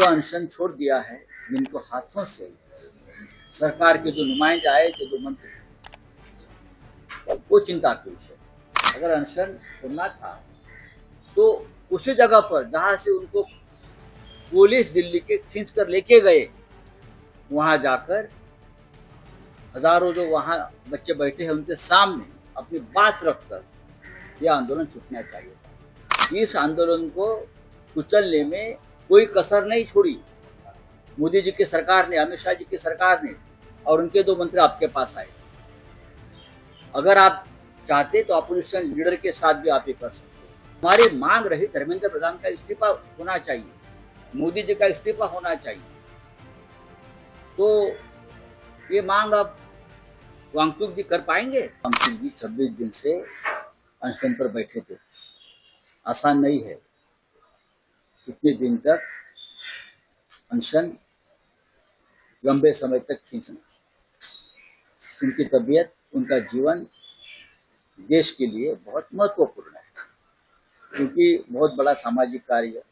जो अनशन छोड़ दिया है, जिनको हाथों से सरकार के जो नुमाइंदे आए थे, जो मंत्री, वो चिंता की विषय। अगर अनशन छोड़ना था तो उसी जगह पर जहां से उनको पुलिस दिल्ली के खींच कर लेके गए, वहां जाकर हजारों जो वहां बच्चे बैठे हैं उनके सामने अपनी बात रखकर यह आंदोलन छूटना चाहिए था। इस आंदोलन को कुचलने में कोई कसर नहीं छोड़ी मोदी जी की सरकार ने, अमित शाह जी की सरकार ने, और उनके दो मंत्री आपके पास आए। अगर आप चाहते तो अपोजिशन लीडर के साथ भी आप ये कर सकते हो। हमारी मांग रही धर्मेंद्र प्रधान का इस्तीफा होना चाहिए, मोदी जी का इस्तीफा होना चाहिए। तो ये मांग अब वांगचुक जी कर पाएंगे? वांगचुक जी 26 दिन से अनशन पर बैठे थे। आसान नहीं है कितने दिन तक अनशन लंबे समय तक खींचना। उनकी तबीयत, उनका जीवन देश के लिए बहुत महत्वपूर्ण है, क्योंकि बहुत बड़ा सामाजिक कार्य,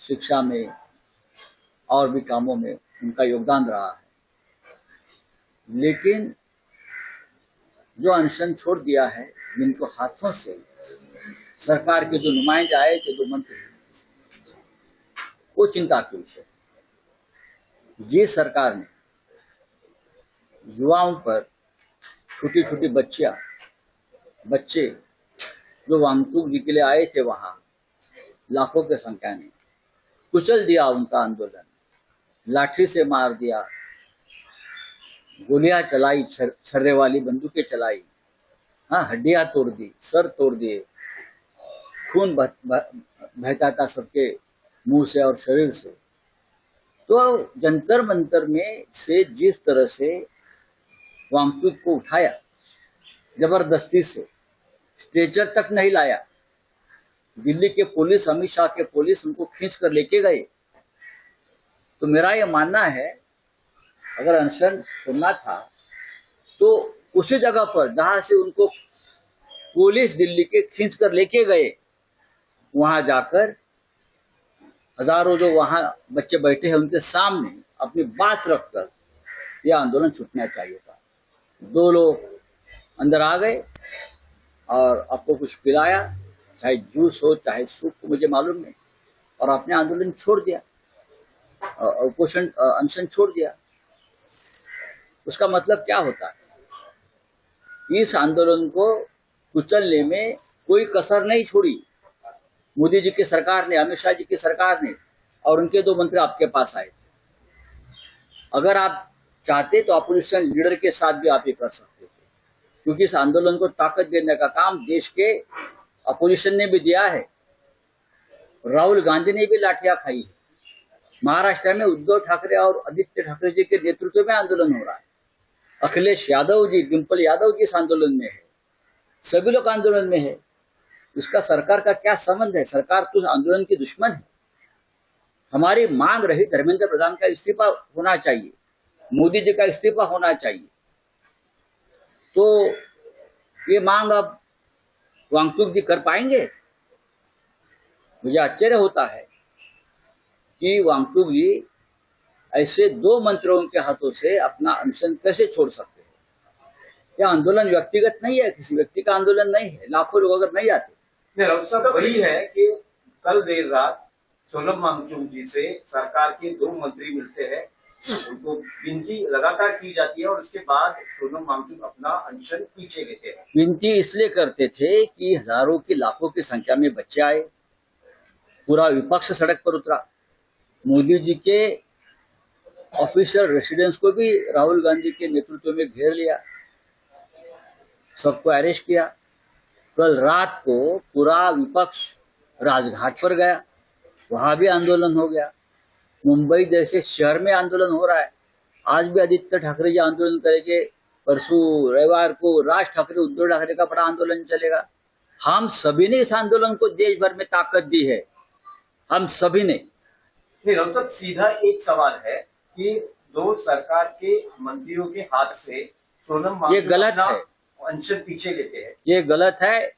शिक्षा में और भी कामों में उनका योगदान रहा है। लेकिन जो अनशन छोड़ दिया है, जिनको हाथों से सरकार के जो नुमाइंदे आए थे, जो मंत्री, वो चिंता की विषय। जिस सरकार ने युवाओं पर, छोटी छोटी बच्चे जो वांगचुक जी के लिए आए थे, वहां लाखों की संख्या में कुचल दिया उनका आंदोलन, लाठी से मार दिया, गोलियां चलाई, छर्रे वाली बंदूकें चलाई, हाँ, हड्डियां तोड़ दी, सर तोड़ दिए, खून बहता था सबके मुंह से और शरीर से। तो जंतर मंतर में से जिस तरह से वांगचुक को उठाया, जबरदस्ती से स्ट्रेचर तक नहीं लाया, दिल्ली के पुलिस, अमित शाह के पुलिस उनको खींच कर लेके गए। तो मेरा यह मानना है, अगर अनशन छोड़ना था तो उसी जगह पर जहां से उनको पुलिस दिल्ली के खींच कर लेके गए, वहां जाकर हजारों जो वहां बच्चे बैठे हैं उनके सामने अपनी बात रखकर यह आंदोलन छूटना चाहिए था। दो लोग अंदर आ गए और आपको कुछ पिलाया, चाहे जूस हो चाहे सूप हो, मुझे मालूम नहीं, और आपने आंदोलन छोड़ दिया, पोषण अनशन छोड़ दिया। उसका मतलब क्या होता है? इस आंदोलन को कुचलने में कोई कसर नहीं छोड़ी मोदी जी की सरकार ने, अमित शाह जी की सरकार ने, और उनके दो मंत्री आपके पास आए थे। अगर आप चाहते तो अपोजिशन लीडर के साथ भी आप ये कर सकते थे, क्योंकि इस आंदोलन को ताकत देने का काम देश के अपोजिशन ने भी दिया है। राहुल गांधी ने भी लाठियां खाई है। महाराष्ट्र में उद्धव ठाकरे और आदित्य ठाकरे जी के नेतृत्व में आंदोलन हो रहा है। अखिलेश यादव जी, डिम्पल यादव जी इस आंदोलन में है, सभी लोग आंदोलन में है। इसका सरकार का क्या संबंध है? सरकार तो आंदोलन की दुश्मन है। हमारी मांग रही धर्मेंद्र प्रधान का इस्तीफा होना चाहिए, मोदी जी का इस्तीफा होना चाहिए। तो ये मांग अब वांगचुक जी कर पाएंगे? मुझे आश्चर्य होता है कि वांगचुक जी ऐसे दो मंत्रियों के हाथों से अपना अनशन कैसे छोड़ सकते हैं। यह आंदोलन व्यक्तिगत नहीं है, किसी व्यक्ति का आंदोलन नहीं है। लाखों लोग अगर नहीं आते। वही है कि कल देर रात सोनम वांगचुक जी से सरकार के दो मंत्री मिलते हैं, उनको विनती लगातार की जाती है और उसके बाद सोनम वांगचुक अपना अनशन पीछे लेते हैं। विनती इसलिए करते थे कि हजारों की, लाखों की संख्या में बच्चे आए, पूरा विपक्ष सड़क पर उतरा, मोदी जी के ऑफिशियल रेसिडेंस को भी राहुल गांधी के नेतृत्व में घेर लिया, सबको अरेस्ट किया। कल रात को पूरा विपक्ष राजघाट पर गया, वहां भी आंदोलन हो गया। मुंबई जैसे शहर में आंदोलन हो रहा है। आज भी आदित्य ठाकरे जी आंदोलन करेंगे। परसों रविवार को राज ठाकरे, उद्धव ठाकरे का बड़ा आंदोलन चलेगा। हम सभी ने इस आंदोलन को देश भर में ताकत दी है, हम सभी ने। सब सीधा एक सवाल है कि दो सरकार के मंत्रियों के हाथ से सोनम वांगचुक ये गलत है, अनशन पीछे लेते हैं। ये गलत है।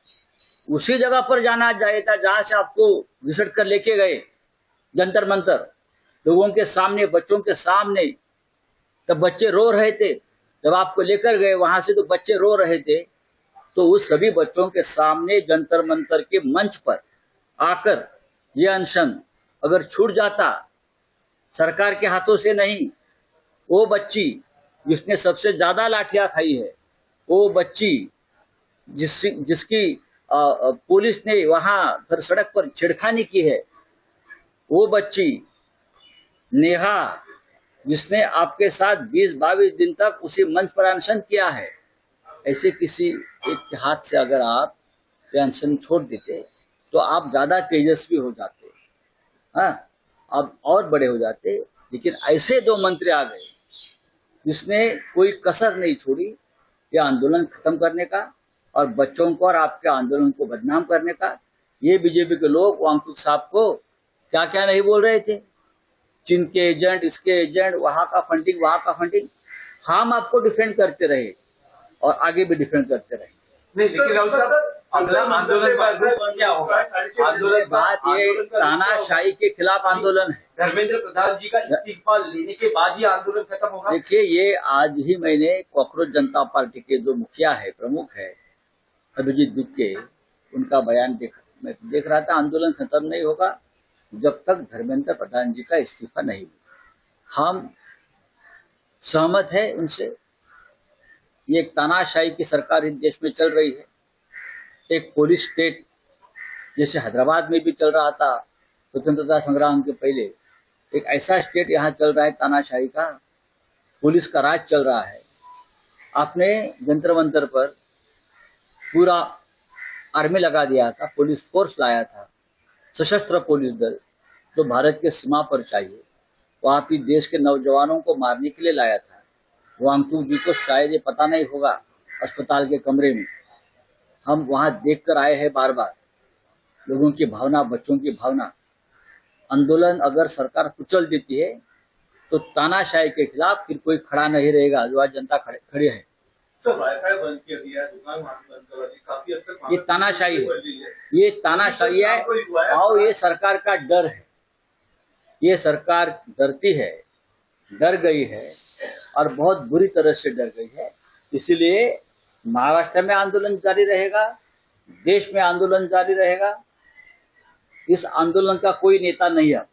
उसी जगह पर जाना चाहिए था जहां से आपको घिसट कर लेके गए। जंतर मंतर, लोगों के सामने, बच्चों के सामने। तब बच्चे रो रहे थे, जब आपको लेकर गए वहां से तो बच्चे रो रहे थे। तो उस सभी बच्चों के सामने जंतर मंतर के मंच पर आकर ये अनशन अगर छूट जाता, सरकार के हाथों से नहीं, वो बच्ची जिसने सबसे ज्यादा लाठियां खाई है, वो बच्ची जिसकी पुलिस ने वहां फिर सड़क पर छेड़खानी की है, वो बच्ची नेहा जिसने आपके साथ 20-22 दिन तक उसी मंच पर अनशन किया है, ऐसे किसी एक के हाथ से अगर आप ये अनशन छोड़ देते तो आप ज्यादा तेजस्वी हो जाते, हाँ, आप और बड़े हो जाते। लेकिन ऐसे दो मंत्री आ गए जिसने कोई कसर नहीं छोड़ी ये आंदोलन खत्म करने का और बच्चों को और आपके आंदोलन को बदनाम करने का। ये बीजेपी के लोग वांगचुक साहब को क्या क्या नहीं बोल रहे थे, चीन के एजेंट, इसके एजेंट, वहां का फंडिंग, वहां का फंडिंग। हम आपको डिफेंड करते रहे और आगे भी डिफेंड करते रहे। नहीं, लेकिन राहुल साहब, अगला आंदोलन का रूप क्या होगा? आंदोलन बात ये तानाशाही के खिलाफ आंदोलन है। धर्मेंद्र प्रधान जी का इस्तीफा लेने के बाद ही आंदोलन खत्म होगा? देखिए, ये आज ही मैंने कॉकरोच जनता पार्टी के जो मुखिया है, प्रमुख है अभिजीत दिक्के, उनका बयान मैं देख रहा था। आंदोलन खत्म नहीं होगा जब तक धर्मेंद्र प्रधान जी का इस्तीफा नहीं होगा। हम सहमत है उनसे। ये एक तानाशाही की सरकार इस देश में चल रही है, एक पुलिस स्टेट जैसे हैदराबाद में भी चल रहा था स्वतंत्रता संग्राम के पहले, एक ऐसा स्टेट यहाँ चल रहा है तानाशाही का, पुलिस का राज चल रहा है। आपने जंतर मंतर पर पूरा आर्मी लगा दिया था, पुलिस फोर्स लाया था, सशस्त्र पुलिस दल जो भारत के सीमा पर चाहिए, वो आप ही देश के नौजवानों को मारने के लिए लाया था। वांगचुक जी को शायद ये पता नहीं होगा, अस्पताल के कमरे में हम वहां देख कर आए हैं बार बार, लोगों की भावना, बच्चों की भावना। आंदोलन अगर सरकार कुचल देती है तो तानाशाही के खिलाफ फिर कोई खड़ा नहीं रहेगा, जो आज जनता खड़ी है। सर, वाईफाई बंद किया गया, दुकान बंद करवा दी, काफी हद तक ये तानाशाही है, ये तानाशाही है और ये सरकार का डर है। ये सरकार डरती है, डर गई है और बहुत बुरी तरह से डर गई है। इसीलिए महाराष्ट्र में आंदोलन जारी रहेगा, देश में आंदोलन जारी रहेगा। इस आंदोलन का कोई नेता नहीं है।